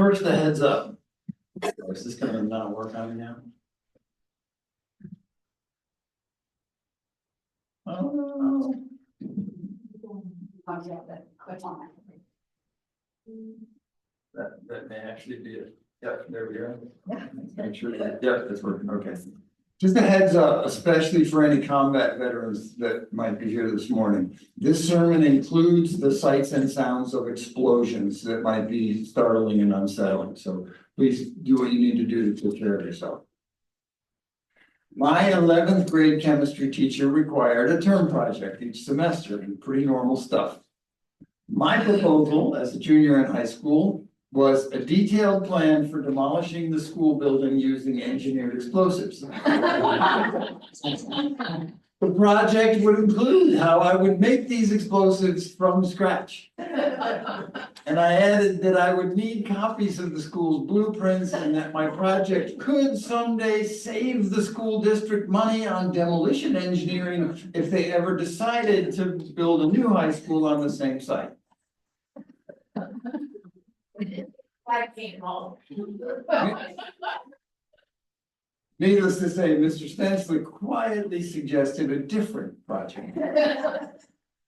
First, the heads up. Is this gonna not work on me now? Oh. That may actually be it. Yep, there we go. Make sure that, yep, that's working, okay. Just a heads up, especially for any combat veterans that might be here this morning. This sermon includes the sights and sounds of explosions that might be startling and unsettling. So please do what you need to do to take care of yourself. My 11th grade chemistry teacher required a term project each semester, and pretty normal stuff. My proposal as a junior in high school was a detailed plan for demolishing the school building using engineered explosives. The project would include how I would make these explosives from scratch. And I added that I would need copies of the school's blueprints and that my project could someday save the school district money on demolition engineering if they ever decided to build a new high school on the same site. Needless to say, Mr. Stensler quietly suggested a different project.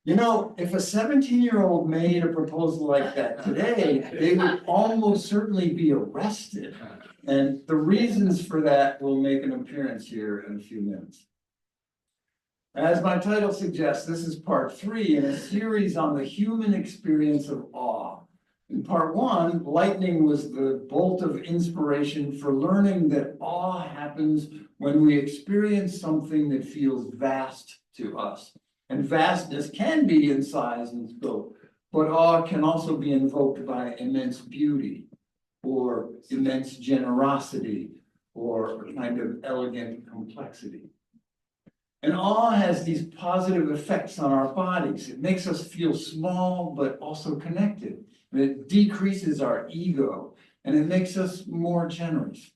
You know, if a 17-year-old made a proposal like that today, they would almost certainly be arrested. And the reasons for that will make an appearance here in a few minutes. As my title suggests, this is part 3 in a series on the human experience of awe. In part 1, lightning was the bolt of inspiration for learning that awe happens when we experience something that feels vast to us. And vastness can be in size and scope, but awe can also be invoked by immense beauty or immense generosity or a kind of elegant complexity. And awe has these positive effects on our bodies. It makes us feel small, but also connected. And it decreases our ego, and it makes us more generous.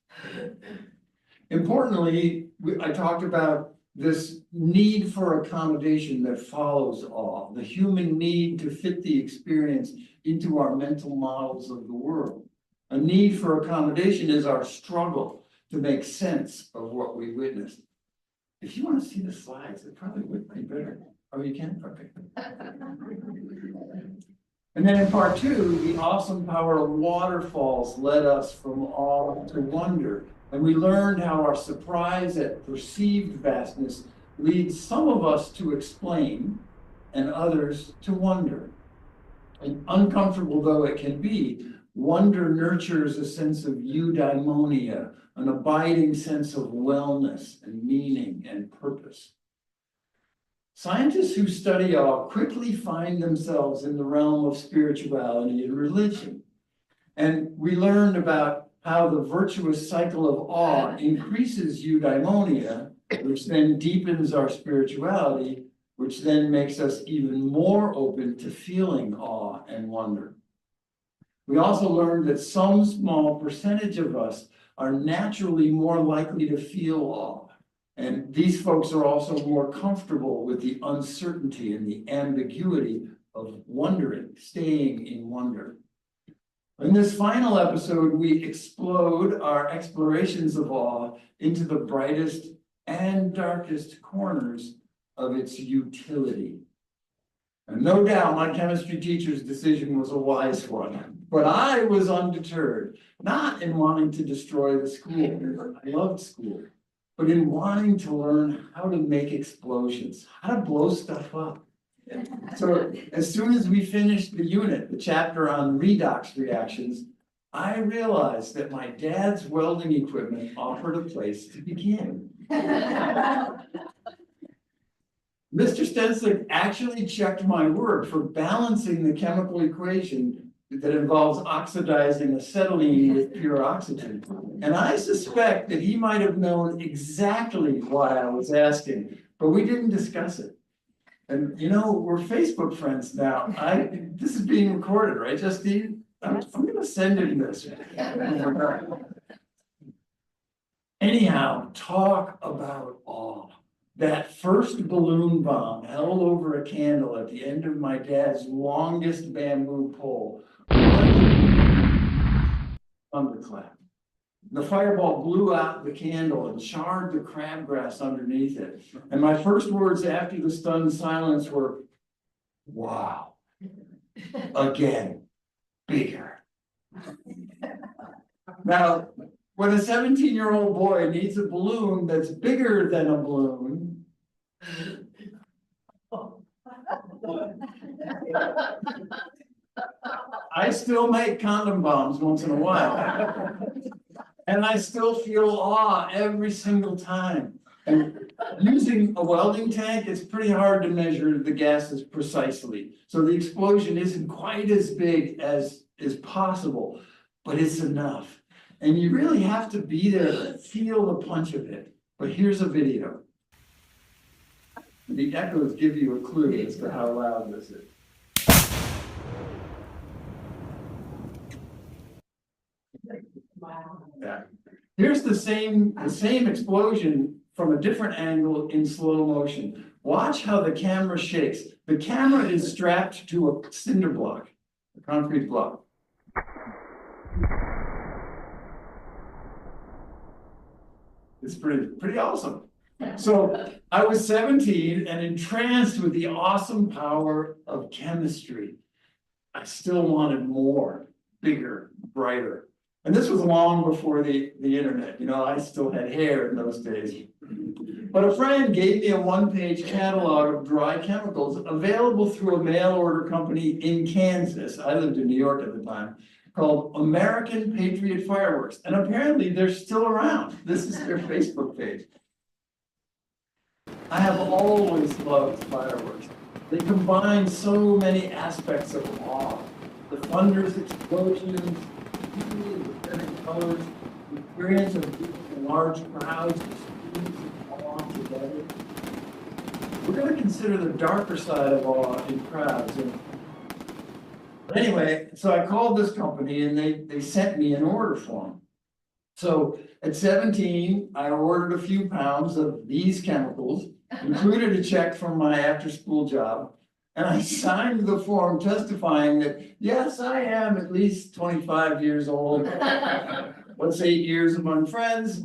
Importantly, I talked about this need for accommodation that follows awe, the human need to fit the experience into our mental models of the world. A need for accommodation is our struggle to make sense of what we witnessed. If you want to see the slides, it probably would be better. Oh, you can? Okay. And then in part 2, the awesome power of waterfalls led us from awe to wonder. And we learned how our surprise at perceived vastness leads some of us to explain and others to wonder. And uncomfortable though it can be, wonder nurtures a sense of eudaimonia, an abiding sense of wellness and meaning and purpose. Scientists who study awe quickly find themselves in the realm of spirituality and religion. And we learned about how the virtuous cycle of awe increases eudaimonia, which then deepens our spirituality, which then makes us even more open to feeling awe and wonder. We also learned that some small percentage of us are naturally more likely to feel awe. And these folks are also more comfortable with the uncertainty and the ambiguity of wondering, staying in wonder. In this final episode, we explode our explorations of awe into the brightest and darkest corners of its utility. And no doubt my chemistry teacher's decision was a wise one, but I was undeterred, not in wanting to destroy the school. I loved school, but in wanting to learn how to make explosions, how to blow stuff up. So as soon as we finished the unit, the chapter on redox reactions, I realized that my dad's welding equipment offered a place to begin. Mr. Stensler actually checked my work for balancing the chemical equation that involves oxidizing acetylene with pure oxygen. And I suspect that he might have known exactly why I was asking, but we didn't discuss it. And you know, we're Facebook friends now. This is being recorded, right, Justine? I'm gonna send him this. Anyhow, talk about awe. That first balloon bomb held over a candle at the end of my dad's longest bamboo pole thunderclap. The fireball blew out the candle and charred the crabgrass underneath it. And my first words after the stunned silence were, wow, again, bigger. Now, when a 17-year-old boy needs a balloon that's bigger than a balloon, I still make condom bombs once in a while. And I still feel awe every single time. And using a welding tank, it's pretty hard to measure the gases precisely. So the explosion isn't quite as big as is possible, but it's enough. And you really have to be there to feel the punch of it. But here's a video. The echoes give you a clue as to how loud this is. Wow. Yeah. Here's the same explosion from a different angle in slow motion. Watch how the camera shakes. The camera is strapped to a cinder block, a concrete block. It's pretty awesome. So I was 17 and entranced with the awesome power of chemistry. I still wanted more, bigger, brighter. And this was long before the internet. You know, I still had hair in those days. But a friend gave me a one-page catalog of dry chemicals available through a mail order company in Kansas. I lived in New York at the time, called American Patriot Fireworks. And apparently they're still around. This is their Facebook page. I have always loved fireworks. They combine so many aspects of awe. The thunders, explosions, the vivid colors, the experience of being in large crowds, the streams of awe together. We're going to consider the darker side of awe in crowds. But anyway, so I called this company and they sent me an order form. So at 17, I ordered a few pounds of these chemicals, included a check from my after-school job, and I signed the form testifying that, yes, I am at least 25 years old. What's 8 years among friends?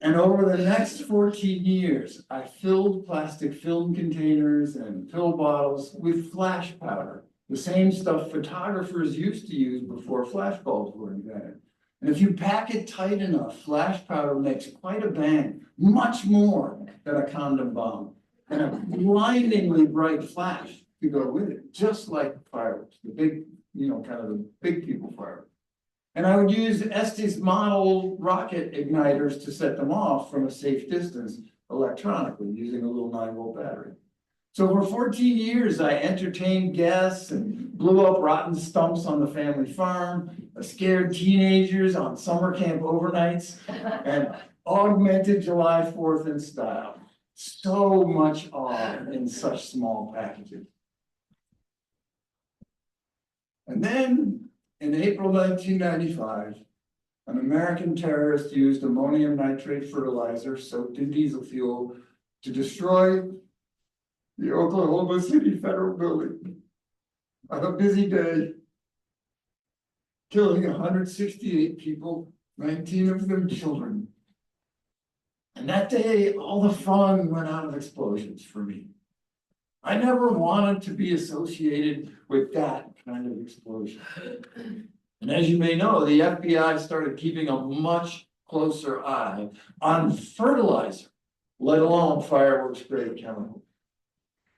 And over the next 14 years, I filled plastic film containers and pill bottles with flash powder, the same stuff photographers used to use before flash bulbs were invented. And if you pack it tight enough, flash powder makes quite a bang, much more than a condom bomb, and a blindingly bright flash to go with it, just like fireworks, the big, you know, kind of the big people fireworks. And I would use Estes model rocket igniters to set them off from a safe distance electronically using a little 9-volt battery. So for 14 years, I entertained guests and blew up rotten stumps on the family farm, scared teenagers on summer camp overnights, and augmented July 4th in style. So much awe in such small packages. And then in April 1995, an American terrorist used ammonium nitrate fertilizer soaked in diesel fuel to destroy the Oklahoma City Federal Building on a busy day, killing 168 people, 19 of them children. And that day, all the fun went out of explosions for me. I never wanted to be associated with that kind of explosion. And as you may know, the FBI started keeping a much closer eye on fertilizer, let alone fireworks-grade chemicals.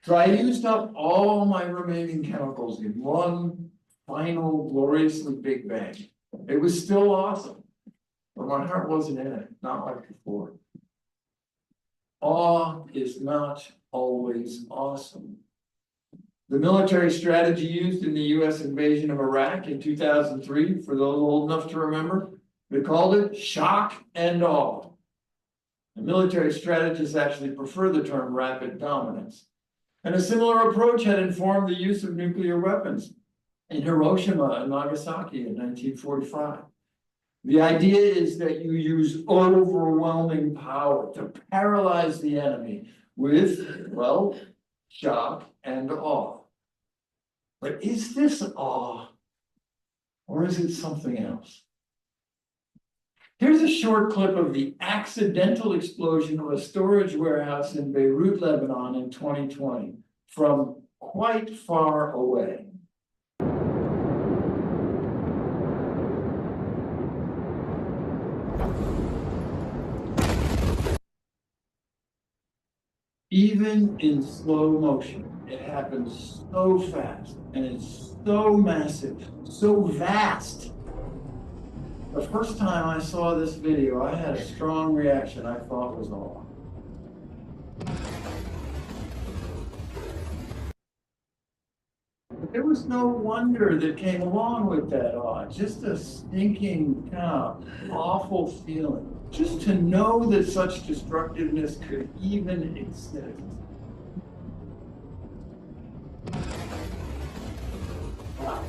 So I used up all my remaining chemicals in one final gloriously big bang. It was still awesome, but my heart wasn't in it, not like before. Awe is not always awesome. The military strategy used in the US invasion of Iraq in 2003, for those old enough to remember, they called it shock and awe. The military strategists actually prefer the term rapid dominance. And a similar approach had informed the use of nuclear weapons in Hiroshima and Nagasaki in 1945. The idea is that you use overwhelming power to paralyze the enemy with, well, shock and awe. But is this awe Or is it something else? Here's a short clip of the accidental explosion of a storage warehouse in Beirut, Lebanon in 2020 from quite far away. Even in slow motion, it happens so fast and it's so massive, so vast. The first time I saw this video, I had a strong reaction I thought was awe. But there was no wonder that came along with that awe, just a stinking, kind of awful feeling. Just to know that such destructiveness could even exist. Wow.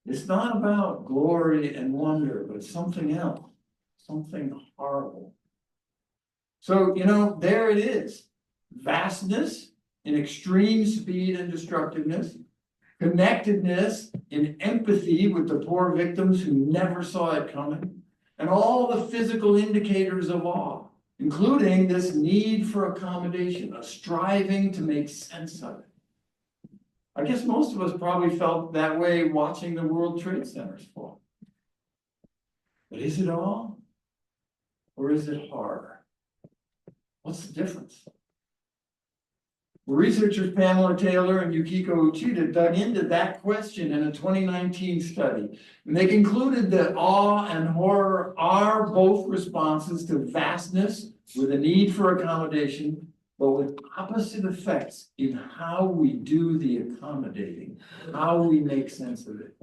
It's not about glory and wonder, but something else, something horrible. So, there it is. Vastness in extreme speed and destructiveness, connectedness in empathy with the poor victims who never saw it coming, and all the physical indicators of awe, including this need for accommodation, a striving to make sense of it. I guess most of us probably felt that way watching the World Trade Centers fall. But is it awe? Or is it horror? What's the difference? Researchers Pamela Taylor and Yukiko Uchida dug into that question in a 2019 study, and they concluded that awe and horror are both responses to vastness with a need for accommodation, but with opposite effects in how we do the accommodating, how we make sense of it.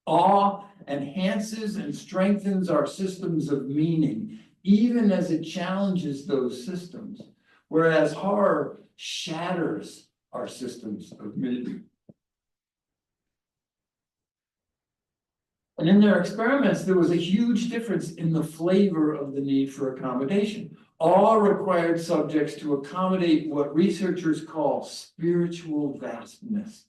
Awe enhances and strengthens our systems of meaning, even as it challenges those systems, whereas horror shatters our systems of meaning. And in their experiments, there was a huge difference in the flavor of the need for accommodation. Awe required subjects to accommodate what researchers call spiritual vastness,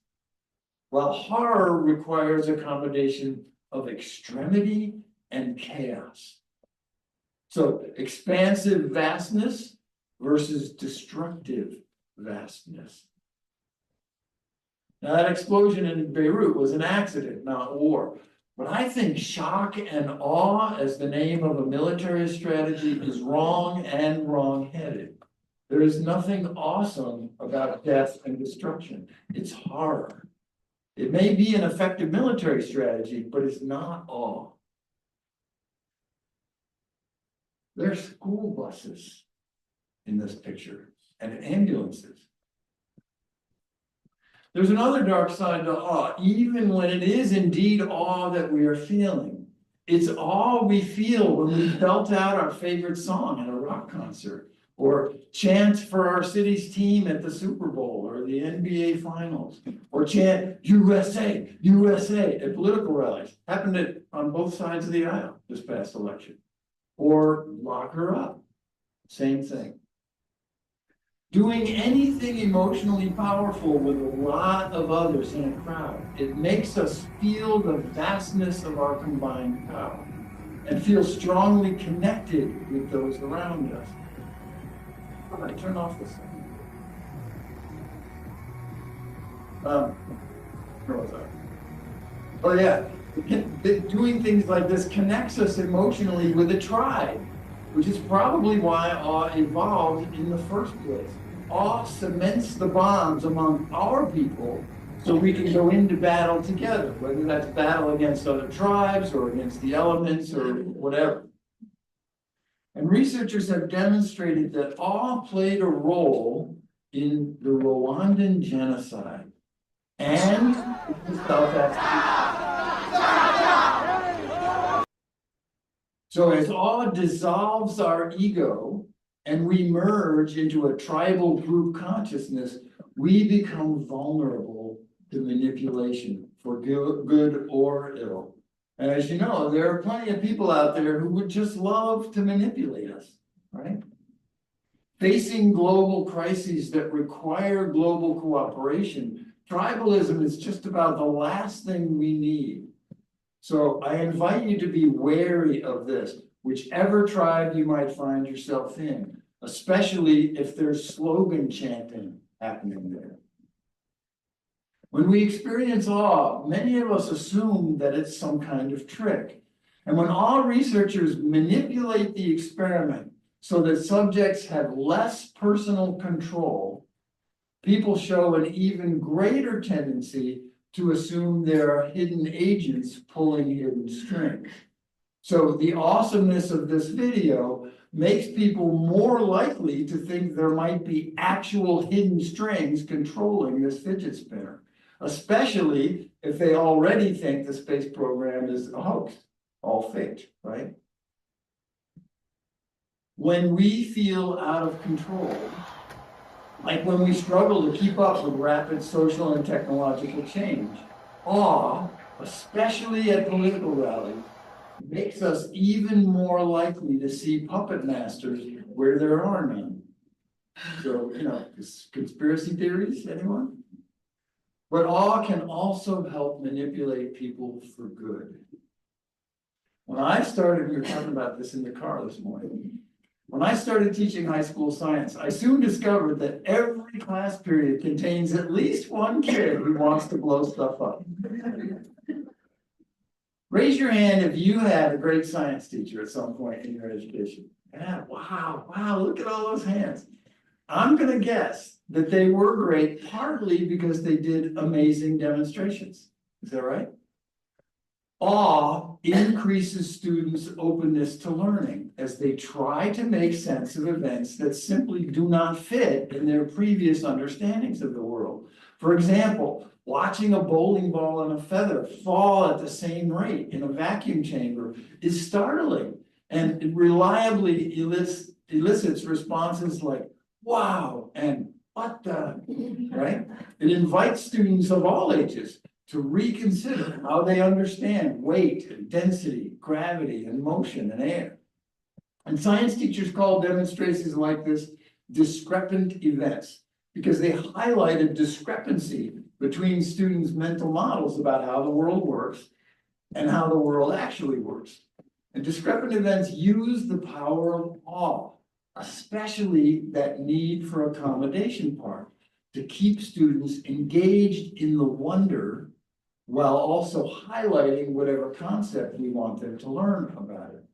while horror requires accommodation of extremity and chaos. So expansive vastness versus destructive vastness. Now, that explosion in Beirut was an accident, not war. But I think shock and awe as the name of a military strategy is wrong and wrong-headed. There is nothing awesome about death and destruction. It's horror. It may be an effective military strategy, but it's not awe. There are school buses in this picture and ambulances. There's another dark side to awe, even when it is indeed awe that we are feeling. It's awe we feel when we belt out our favorite song at a rock concert, or chant for our city's team at the Super Bowl or the NBA Finals, or chant USA, USA at political rallies. Happened on both sides of the aisle this past election. Or lock her up, same thing. Doing anything emotionally powerful with a lot of others in a crowd, it makes us feel the vastness of our combined power and feel strongly connected with those around us. All right, turn off this thing. Where was I? Oh yeah, doing things like this connects us emotionally with a tribe, which is probably why awe evolved in the first place. Awe cements the bonds among our people so we can go into battle together, whether that's battle against other tribes or against the elements or whatever. And researchers have demonstrated that awe played a role in the Rwandan genocide and the South African. So as awe dissolves our ego and we merge into a tribal group consciousness, we become vulnerable to manipulation for good or ill. And as you know, there are plenty of people out there who would just love to manipulate us, right? Facing global crises that require global cooperation, tribalism is just about the last thing we need. So I invite you to be wary of this, whichever tribe you might find yourself in, especially if there's slogan chanting happening there. When we experience awe, many of us assume that it's some kind of trick. And when awe researchers manipulate the experiment so that subjects have less personal control, people show an even greater tendency to assume there are hidden agents pulling hidden strings. So the awesomeness of this video makes people more likely to think there might be actual hidden strings controlling this fidget spinner, especially if they already think the space program is a hoax, all faked, right? When we feel out of control, like when we struggle to keep up with rapid social and technological change, awe, especially at political rallies, makes us even more likely to see puppet masters where there are none. So, conspiracy theories, anyone? But awe can also help manipulate people for good. When I started, we were talking about this in the car this morning. When I started teaching high school science, I soon discovered that every class period contains at least one kid who wants to blow stuff up. Raise your hand if you had a great science teacher at some point in your education. Yeah, wow, look at all those hands. I'm gonna guess that they were great partly because they did amazing demonstrations. Is that right? Awe increases students' openness to learning as they try to make sense of events that simply do not fit in their previous understandings of the world. For example, watching a bowling ball and a feather fall at the same rate in a vacuum chamber is startling, and it reliably elicits responses like, wow, and what the, right? It invites students of all ages to reconsider how they understand weight and density, gravity and motion and air. And science teachers call demonstrations like this discrepant events because they highlight a discrepancy between students' mental models about how the world works and how the world actually works. And discrepant events use the power of awe, especially that need for accommodation part, to keep students engaged in the wonder while also highlighting whatever concept we want them to learn about it.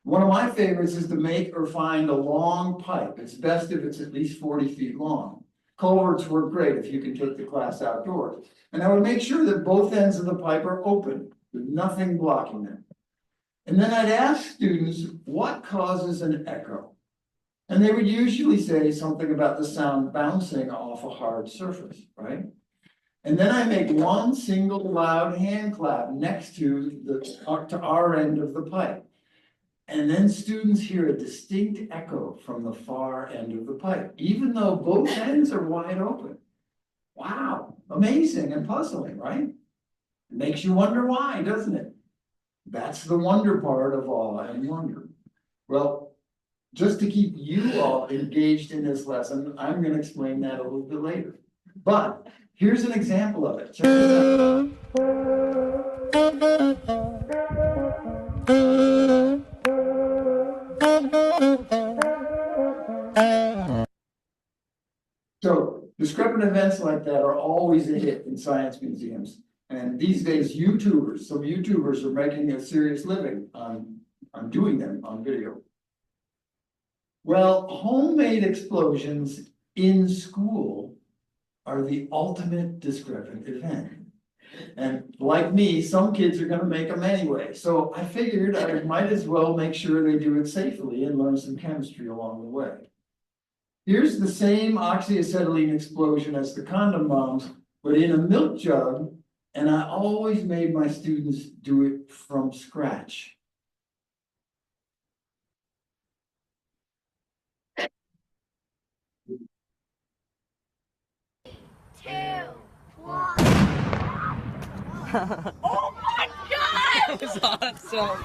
One of my favorites is to make or find a long pipe. It's best if it's at least 40 feet long. Culverts work great if you can take the class outdoors. And I would make sure that both ends of the pipe are open with nothing blocking them. And then I'd ask students what causes an echo. And they would usually say something about the sound bouncing off a hard surface, right? And then I make one single loud hand clap next to our end of the pipe. And then students hear a distinct echo from the far end of the pipe, even though both ends are wide open. Wow, amazing and puzzling, right? It makes you wonder why, doesn't it? That's the wonder part of awe and wonder. Well, just to keep you all engaged in this lesson, I'm going to explain that a little bit later. But here's an example of it. Check this out. So discrepant events like that are always a hit in science museums. And these days, some YouTubers are making a serious living on doing them on video. Well, homemade explosions in school are the ultimate discrepant event. And like me, some kids are going to make them anyway. So I figured I might as well make sure they do it safely and learn some chemistry along the way. Here's the same oxyacetylene explosion as the condom bombs, but in a milk jug. And I always made my students do it from scratch. 2, 1. Oh my God! That was awesome.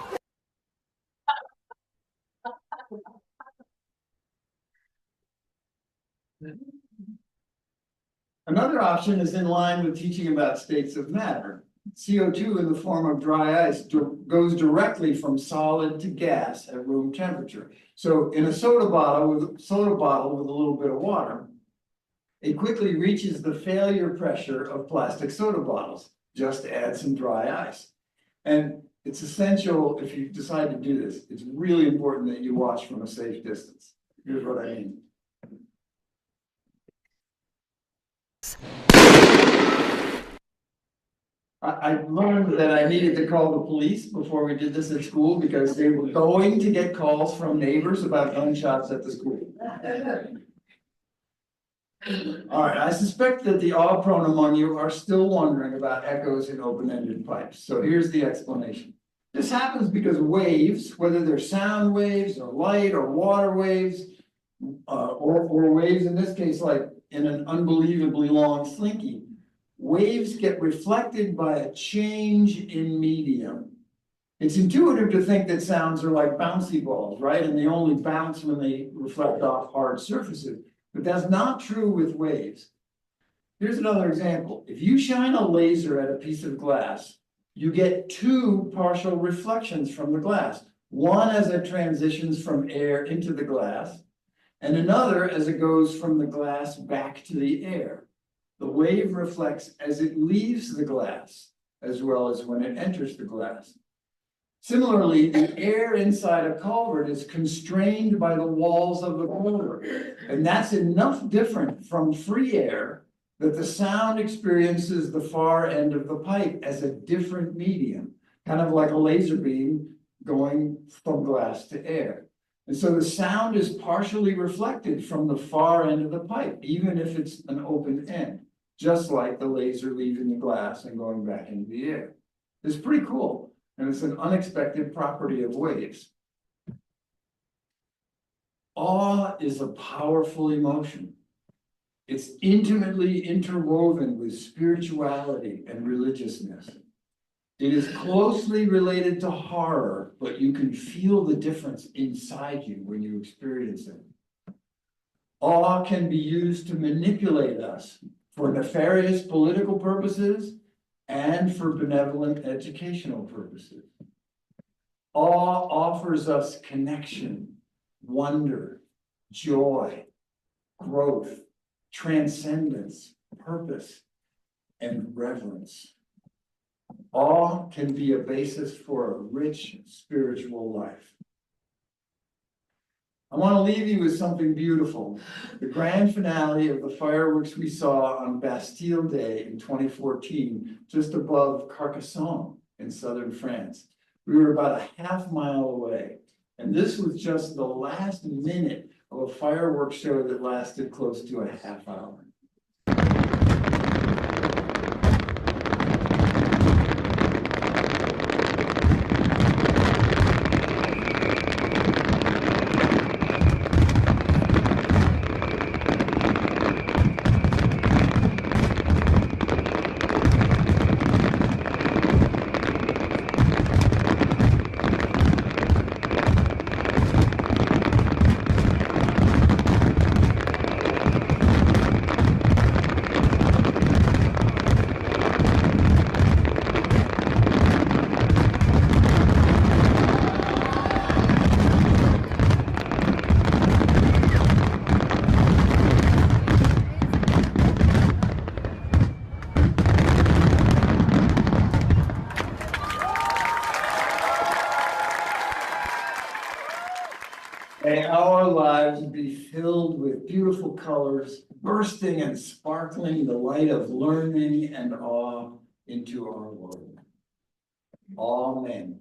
Another option is in line with teaching about states of matter. CO2 in the form of dry ice goes directly from solid to gas at room temperature. So in a soda bottle with a little bit of water, it quickly reaches the failure pressure of plastic soda bottles. Just add some dry ice. And it's essential if you decide to do this, it's really important that you watch from a safe distance. Here's what I mean. I learned that I needed to call the police before we did this at school because they were going to get calls from neighbors about gunshots at the school. All right, I suspect that the awe-prone among you are still wondering about echoes in open-ended pipes. So here's the explanation. This happens because waves, whether they're sound waves or light or water waves, or waves in this case, like in an unbelievably long slinky, waves get reflected by a change in medium. It's intuitive to think that sounds are like bouncy balls, right? And they only bounce when they reflect off hard surfaces. But that's not true with waves. Here's another example. If you shine a laser at a piece of glass, you get two partial reflections from the glass. One as it transitions from air into the glass, and another as it goes from the glass back to the air. The wave reflects as it leaves the glass, as well as when it enters the glass. Similarly, the air inside a culvert is constrained by the walls of the culvert. And that's enough different from free air that the sound experiences the far end of the pipe as a different medium, kind of like a laser beam going from glass to air. And so the sound is partially reflected from the far end of the pipe, even if it's an open end, just like the laser leaving the glass and going back into the air. It's pretty cool. And it's an unexpected property of waves. Awe is a powerful emotion. It's intimately interwoven with spirituality and religiousness. It is closely related to horror, but you can feel the difference inside you when you experience it. Awe can be used to manipulate us for nefarious political purposes and for benevolent educational purposes. Awe offers us connection, wonder, joy, growth, transcendence, purpose, and reverence. Awe can be a basis for a rich spiritual life. I want to leave you with something beautiful. The grand finale of the fireworks we saw on Bastille Day in 2014, just above Carcassonne in southern France. We were about a half-mile away, and this was just the last minute of a fireworks show that lasted close to a half hour. May our lives be filled with beautiful colors, bursting and sparkling the light of learning and awe into our world. Amen.